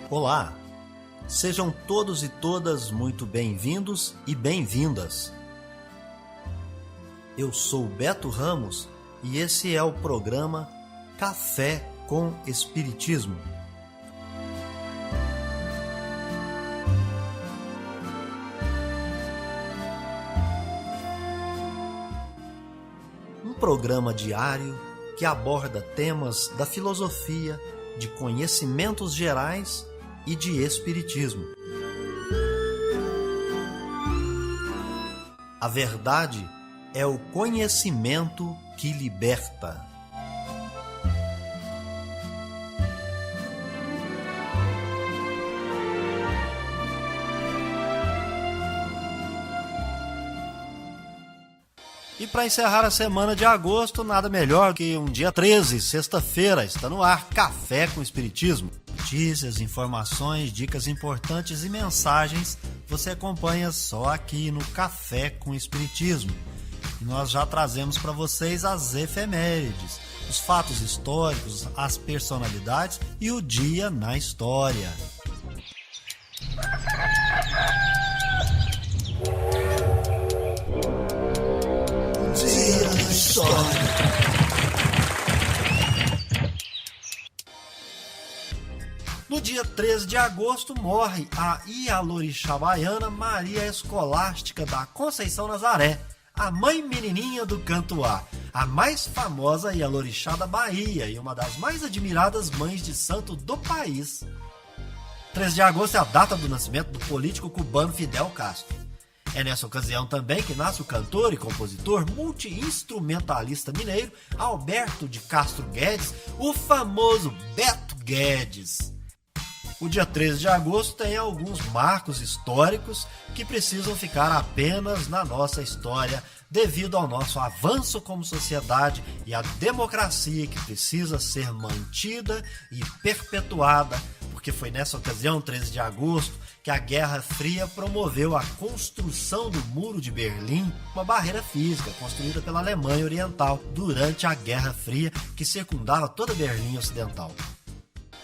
Olá, sejam todos e todas muito bem-vindos e bem-vindas. Eu sou Beto Ramos e esse é o programa Café com Espiritismo. Um programa diário que aborda temas da filosofia, de conhecimentos gerais e de espiritismo. A verdade é o conhecimento que liberta. E para encerrar a semana de agosto, nada melhor que um dia 13, sexta-feira, está no ar Café com Espiritismo. Notícias, informações, dicas importantes e mensagens você acompanha só aqui no Café com Espiritismo. E nós já trazemos para vocês as efemérides, os fatos históricos, as personalidades e o dia na história. Dia na história. No dia 13 de agosto morre a Ialorixá baiana Maria Escolástica da Conceição Nazaré, a mãe menininha do Cantuá, a mais famosa Ialorixá da Bahia e uma das mais admiradas mães de santo do país. 13 de agosto é a data do nascimento do político cubano Fidel Castro. É nessa ocasião também que nasce o cantor e compositor multi-instrumentalista mineiro Alberto de Castro Guedes, o famoso Beto Guedes. O dia 13 de agosto tem alguns marcos históricos que precisam ficar apenas na nossa história devido ao nosso avanço como sociedade e à democracia que precisa ser mantida e perpetuada, porque foi nessa ocasião, 13 de agosto, que a Guerra Fria promoveu a construção do Muro de Berlim, uma barreira física construída pela Alemanha Oriental durante a Guerra Fria que circundava toda Berlim Ocidental.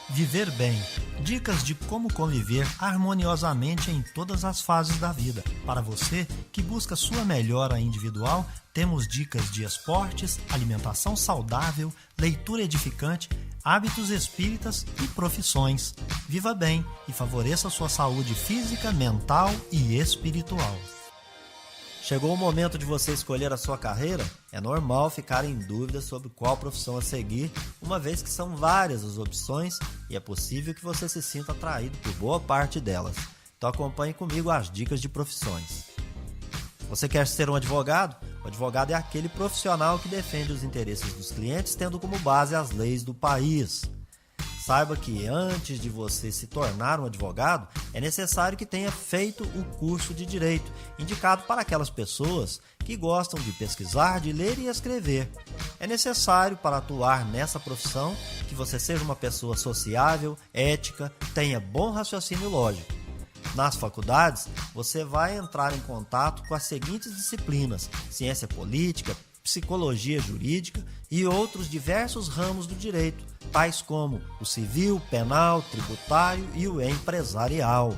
Viver bem. Dicas de como conviver harmoniosamente em todas as fases da vida. Para você que busca sua melhora individual, temos dicas de esportes, alimentação saudável, leitura edificante, hábitos espíritas e profissões. Viva bem e favoreça sua saúde física, mental e espiritual. Chegou o momento de você escolher a sua carreira? É normal ficar em dúvida sobre qual profissão a seguir, uma vez que são várias as opções e é possível que você se sinta atraído por boa parte delas. Então acompanhe comigo as dicas de profissões. Você quer ser um advogado? O advogado é aquele profissional que defende os interesses dos clientes, tendo como base as leis do país. Saiba que antes de você se tornar um advogado, é necessário que tenha feito o curso de Direito, indicado para aquelas pessoas que gostam de pesquisar, de ler e escrever. É necessário para atuar nessa profissão que você seja uma pessoa sociável, ética, tenha bom raciocínio lógico. Nas faculdades, você vai entrar em contato com as seguintes disciplinas: ciência política, psicologia jurídica e outros diversos ramos do direito, tais como o civil, penal, tributário e o empresarial.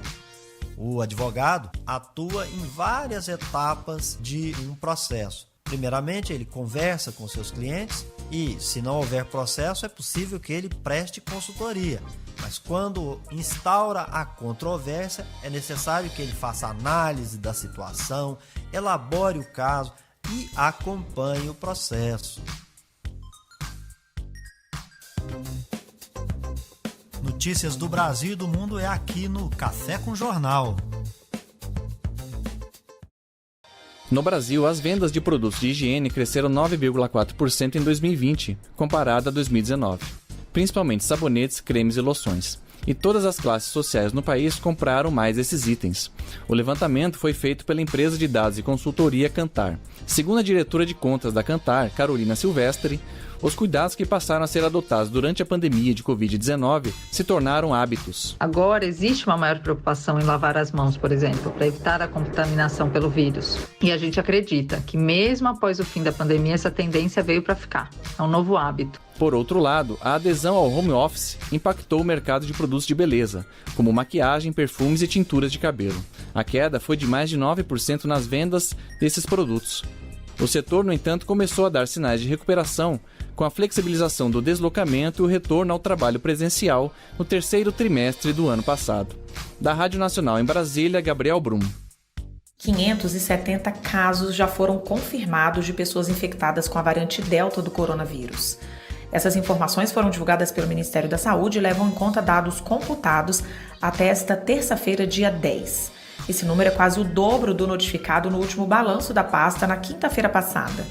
O advogado atua em várias etapas de um processo. Primeiramente, ele conversa com seus clientes e, se não houver processo, é possível que ele preste consultoria. Mas quando instaura a controvérsia, é necessário que ele faça análise da situação, elabore o caso e acompanhe o processo. Notícias do Brasil e do mundo é aqui no Café com Jornal. No Brasil, as vendas de produtos de higiene cresceram 9,4% em 2020, comparado a 2019, principalmente sabonetes, cremes e loções. E todas as classes sociais no país compraram mais esses itens. O levantamento foi feito pela empresa de dados e consultoria Kantar. Segundo a diretora de contas da Kantar, Carolina Silvestre, Os cuidados que passaram a ser adotados durante a pandemia de Covid-19 se tornaram hábitos. Agora existe uma maior preocupação em lavar as mãos, por exemplo, para evitar a contaminação pelo vírus. E a gente acredita que mesmo após o fim da pandemia, essa tendência veio para ficar. É um novo hábito. Por outro lado, a adesão ao home office impactou o mercado de produtos de beleza, como maquiagem, perfumes e tinturas de cabelo. A queda foi de mais de 9% nas vendas desses produtos. O setor, no entanto, começou a dar sinais de recuperação com a flexibilização do deslocamento e o retorno ao trabalho presencial no terceiro trimestre do ano passado. Da Rádio Nacional em Brasília, Gabriel Brum. 570 casos já foram confirmados de pessoas infectadas com a variante Delta do coronavírus. Essas informações foram divulgadas pelo Ministério da Saúde e levam em conta dados computados até esta terça-feira, dia 10. Esse número é quase o dobro do notificado no último balanço da pasta na quinta-feira passada.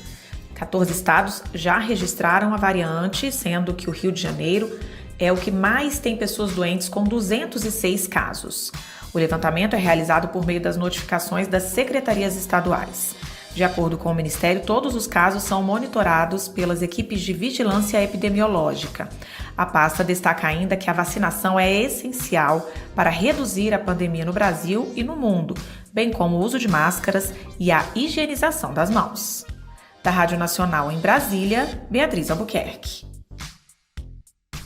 14 estados já registraram a variante, sendo que o Rio de Janeiro é o que mais tem pessoas doentes, com 206 casos. O levantamento é realizado por meio das notificações das secretarias estaduais. De acordo com o Ministério, todos os casos são monitorados pelas equipes de vigilância epidemiológica. A pasta destaca ainda que a vacinação é essencial para reduzir a pandemia no Brasil e no mundo, bem como o uso de máscaras e a higienização das mãos. Da Rádio Nacional em Brasília, Beatriz Albuquerque.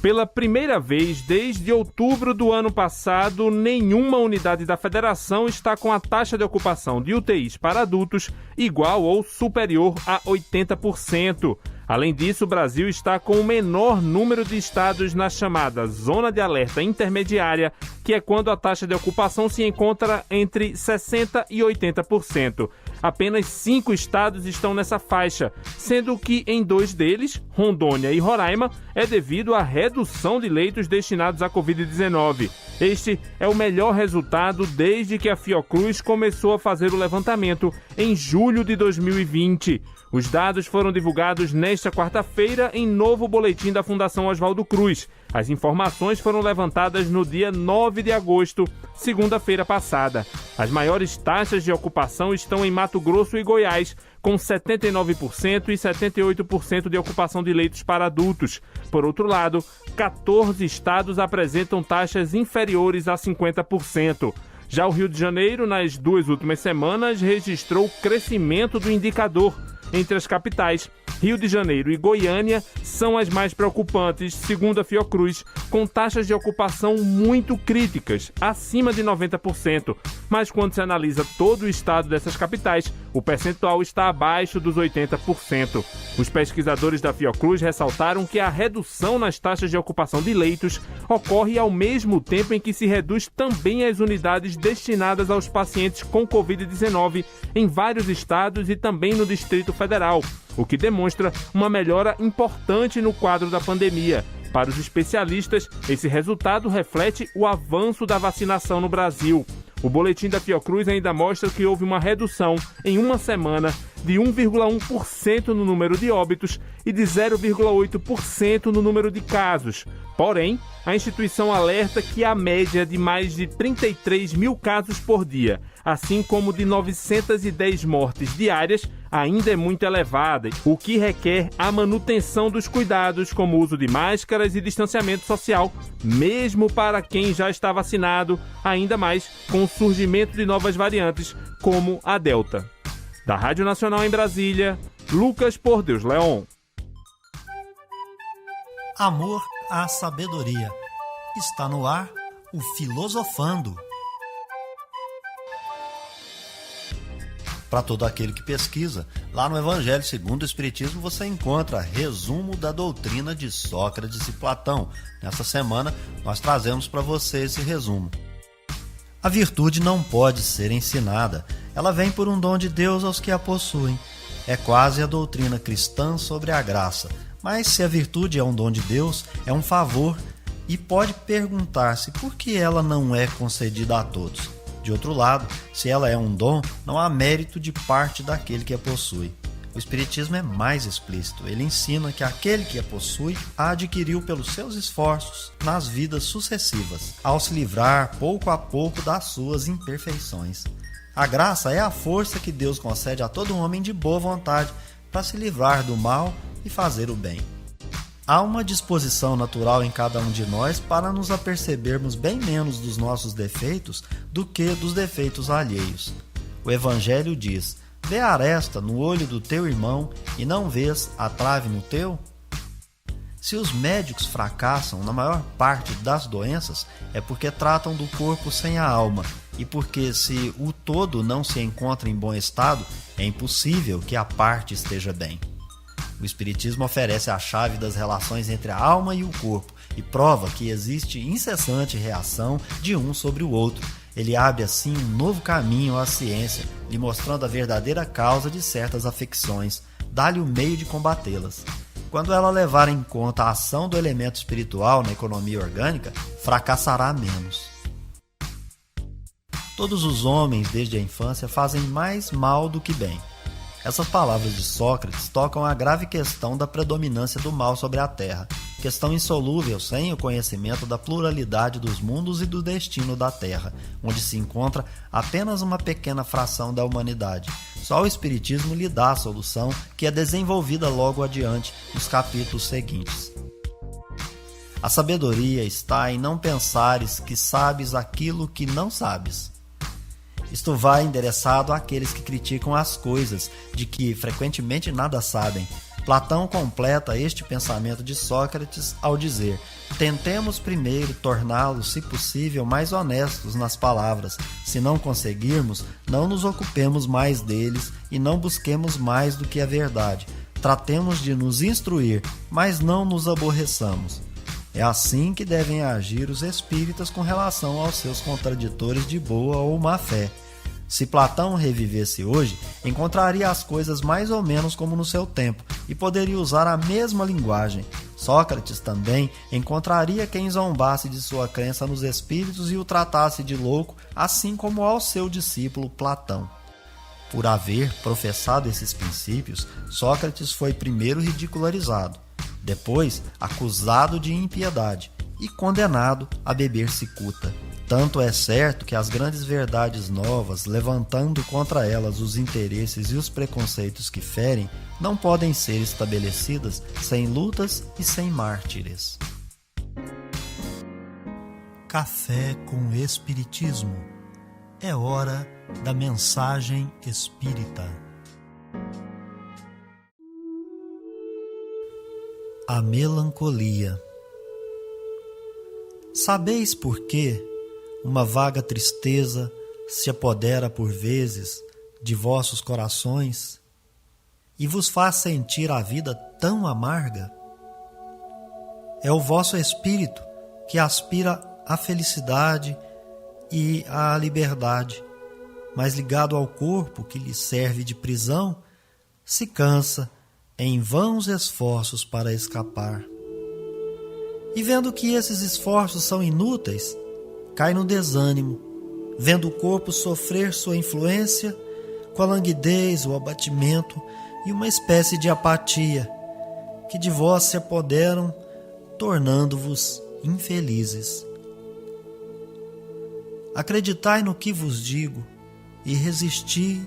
Pela primeira vez desde outubro do ano passado, nenhuma unidade da federação está com a taxa de ocupação de UTIs para adultos igual ou superior a 80%. Além disso, o Brasil está com o menor número de estados na chamada Zona de Alerta Intermediária, que é quando a taxa de ocupação se encontra entre 60% e 80%. Apenas 5 estados estão nessa faixa, sendo que em 2 deles, Rondônia e Roraima, é devido à redução de leitos destinados à Covid-19. Este é o melhor resultado desde que a Fiocruz começou a fazer o levantamento em julho de 2020. Os dados foram divulgados nesta quarta-feira em novo boletim da Fundação Oswaldo Cruz. As informações foram levantadas no dia 9 de agosto, segunda-feira passada. As maiores taxas de ocupação estão em Mato Grosso e Goiás, com 79% e 78% de ocupação de leitos para adultos. Por outro lado, 14 estados apresentam taxas inferiores a 50%. Já o Rio de Janeiro, nas 2 últimas semanas, registrou crescimento do indicador. Entre as capitais, Rio de Janeiro e Goiânia são as mais preocupantes, segundo a Fiocruz, com taxas de ocupação muito críticas, acima de 90%. Mas quando se analisa todo o estado dessas capitais, o percentual está abaixo dos 80%. Os pesquisadores da Fiocruz ressaltaram que a redução nas taxas de ocupação de leitos ocorre ao mesmo tempo em que se reduz também as unidades destinadas aos pacientes com Covid-19 em vários estados e também no Distrito Federal, o que demonstra uma melhora importante no quadro da pandemia. Para os especialistas, esse resultado reflete o avanço da vacinação no Brasil. O boletim da Fiocruz ainda mostra que houve uma redução em uma semana de 1,1% no número de óbitos e de 0,8% no número de casos. Porém, a instituição alerta que a média de mais de 33 mil casos por dia, assim como de 910 mortes diárias, ainda é muito elevada, o que requer a manutenção dos cuidados, como o uso de máscaras e distanciamento social, mesmo para quem já está vacinado, ainda mais com o surgimento de novas variantes, como a Delta. Da Rádio Nacional em Brasília, Lucas Por Deus Leon. Amor à sabedoria. Está no ar o Filosofando. Para todo aquele que pesquisa, lá no Evangelho segundo o Espiritismo você encontra resumo da doutrina de Sócrates e Platão. Nessa semana nós trazemos para você esse resumo. A virtude não pode ser ensinada, ela vem por um dom de Deus aos que a possuem. É quase a doutrina cristã sobre a graça, mas se a virtude é um dom de Deus, é um favor, e pode perguntar-se por que ela não é concedida a todos. De outro lado, se ela é um dom, não há mérito de parte daquele que a possui. O Espiritismo é mais explícito. Ele ensina que aquele que a possui a adquiriu pelos seus esforços nas vidas sucessivas, ao se livrar pouco a pouco das suas imperfeições. A graça é a força que Deus concede a todo homem de boa vontade para se livrar do mal e fazer o bem. Há uma disposição natural em cada um de nós para nos apercebermos bem menos dos nossos defeitos do que dos defeitos alheios. O Evangelho diz: vê a aresta no olho do teu irmão e não vês a trave no teu? Se os médicos fracassam na maior parte das doenças, é porque tratam do corpo sem a alma, e porque se o todo não se encontra em bom estado, é impossível que a parte esteja bem. O Espiritismo oferece a chave das relações entre a alma e o corpo e prova que existe incessante reação de um sobre o outro. Ele abre assim um novo caminho à ciência, lhe mostrando a verdadeira causa de certas afecções, dá-lhe o meio de combatê-las. Quando ela levar em conta a ação do elemento espiritual na economia orgânica, fracassará menos. Todos os homens, desde a infância, fazem mais mal do que bem. Essas palavras de Sócrates tocam a grave questão da predominância do mal sobre a Terra, questão insolúvel sem o conhecimento da pluralidade dos mundos e do destino da Terra, onde se encontra apenas uma pequena fração da humanidade. Só o Espiritismo lhe dá a solução, que é desenvolvida logo adiante nos capítulos seguintes. A sabedoria está em não pensares que sabes aquilo que não sabes. Isto vai endereçado àqueles que criticam as coisas, de que frequentemente nada sabem. Platão completa este pensamento de Sócrates ao dizer: tentemos primeiro torná-los, se possível, mais honestos nas palavras. Se não conseguirmos, não nos ocupemos mais deles e não busquemos mais do que a verdade. Tratemos de nos instruir, mas não nos aborreçamos. É assim que devem agir os espíritas com relação aos seus contraditores de boa ou má fé. Se Platão revivesse hoje, encontraria as coisas mais ou menos como no seu tempo e poderia usar a mesma linguagem. Sócrates também encontraria quem zombasse de sua crença nos espíritos e o tratasse de louco, assim como ao seu discípulo Platão. Por haver professado esses princípios, Sócrates foi primeiro ridicularizado, depois acusado de impiedade e condenado a beber cicuta. Tanto é certo que as grandes verdades novas, levantando contra elas os interesses e os preconceitos que ferem, não podem ser estabelecidas sem lutas e sem mártires. Café com Espiritismo. É hora da mensagem espírita. A melancolia. Sabeis por quê? Uma vaga tristeza se apodera por vezes de vossos corações e vos faz sentir a vida tão amarga? É o vosso espírito que aspira à felicidade e à liberdade, mas ligado ao corpo que lhe serve de prisão, se cansa em vãos esforços para escapar. E vendo que esses esforços são inúteis, cai no desânimo, vendo o corpo sofrer sua influência com a languidez, o abatimento e uma espécie de apatia que de vós se apoderam, tornando-vos infelizes. Acreditai no que vos digo e resisti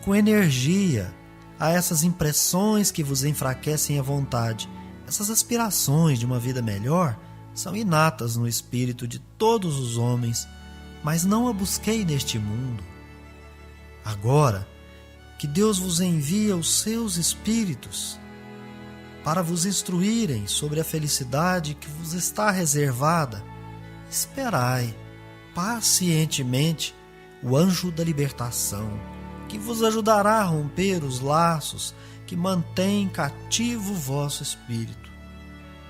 com energia a essas impressões que vos enfraquecem a vontade. Essas aspirações de uma vida melhor são inatas no espírito de todos os homens, mas não a busquei neste mundo. Agora que Deus vos envia os seus espíritos para vos instruírem sobre a felicidade que vos está reservada, esperai pacientemente o anjo da libertação, que vos ajudará a romper os laços que mantêm cativo o vosso espírito.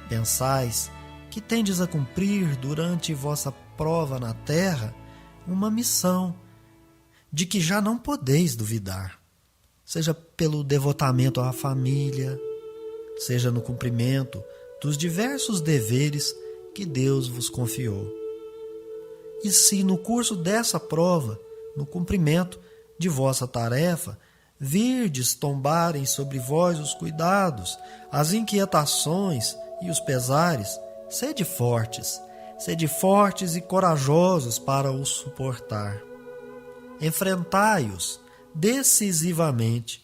Pensais que tendes a cumprir durante vossa prova na terra uma missão de que já não podeis duvidar, seja pelo devotamento à família, seja no cumprimento dos diversos deveres que Deus vos confiou. E se no curso dessa prova, no cumprimento de vossa tarefa, virdes tombarem sobre vós os cuidados, as inquietações e os pesares, sede fortes e corajosos para os suportar. Enfrentai-os decisivamente,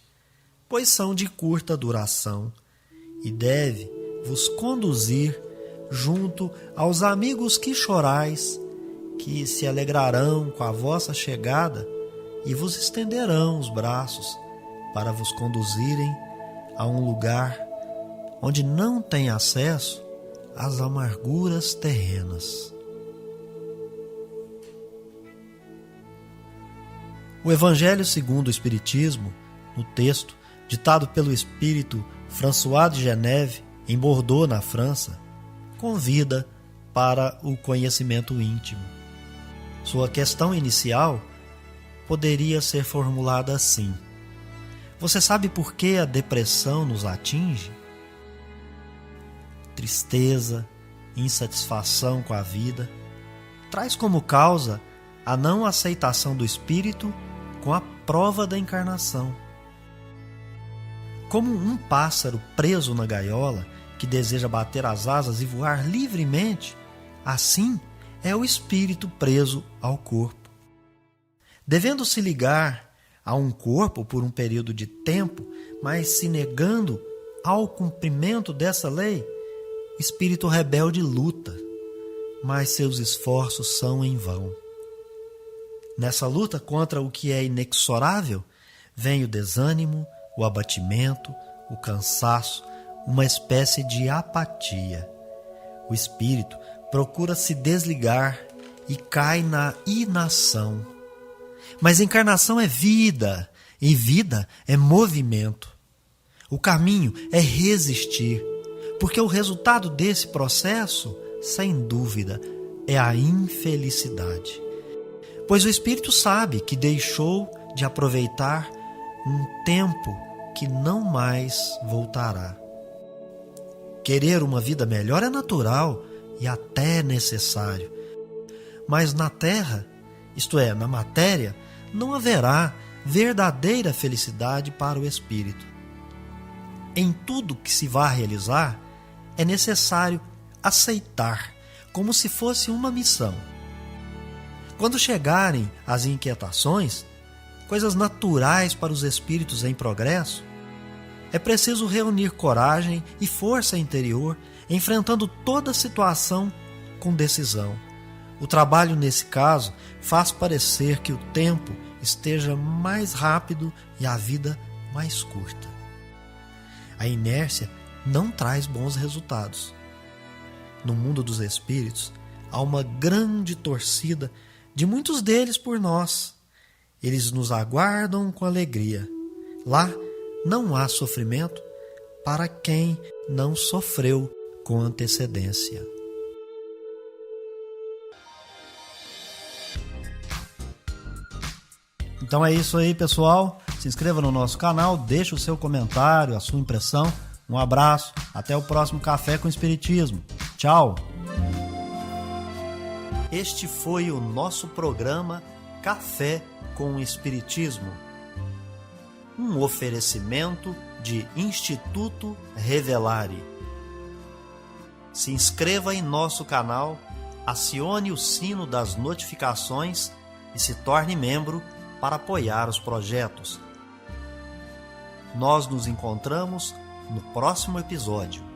pois são de curta duração, e deve vos conduzir junto aos amigos que chorais, que se alegrarão com a vossa chegada e vos estenderão os braços para vos conduzirem a um lugar onde não tem acesso às amarguras terrenas. O Evangelho segundo o Espiritismo, no texto ditado pelo espírito François de Geneve, em Bordeaux, na França, convida para o conhecimento íntimo. Sua questão inicial poderia ser formulada assim: você sabe por que a depressão nos atinge? Tristeza, insatisfação com a vida, traz como causa a não aceitação do espírito com a prova da encarnação. Como um pássaro preso na gaiola que deseja bater as asas e voar livremente, assim é o espírito preso ao corpo. Devendo se ligar a um corpo por um período de tempo, mas se negando ao cumprimento dessa lei, o espírito rebelde luta, mas seus esforços são em vão. Nessa luta contra o que é inexorável, vem o desânimo, o abatimento, o cansaço, uma espécie de apatia. O espírito procura se desligar e cai na inação. Mas encarnação é vida, e vida é movimento. O caminho é resistir, porque o resultado desse processo, sem dúvida, é a infelicidade. Pois o espírito sabe que deixou de aproveitar um tempo que não mais voltará. Querer uma vida melhor é natural e até necessário. Mas na terra, isto é, na matéria, não haverá verdadeira felicidade para o espírito. Em tudo que se vá realizar, é necessário aceitar como se fosse uma missão. Quando chegarem as inquietações, coisas naturais para os espíritos em progresso, é preciso reunir coragem e força interior, enfrentando toda situação com decisão. O trabalho, nesse caso, faz parecer que o tempo esteja mais rápido e a vida mais curta. A inércia não traz bons resultados. No mundo dos espíritos, há uma grande torcida de muitos deles por nós. Eles nos aguardam com alegria. Lá não há sofrimento para quem não sofreu com antecedência. Então é isso aí, pessoal. Se inscreva no nosso canal, deixe o seu comentário, a sua impressão. Um abraço, até o próximo Café com Espiritismo. Tchau! Este foi o nosso programa Café com Espiritismo. Um oferecimento de Instituto Revelare. Se inscreva em nosso canal, acione o sino das notificações e se torne membro para apoiar os projetos. Nós nos encontramos no próximo episódio.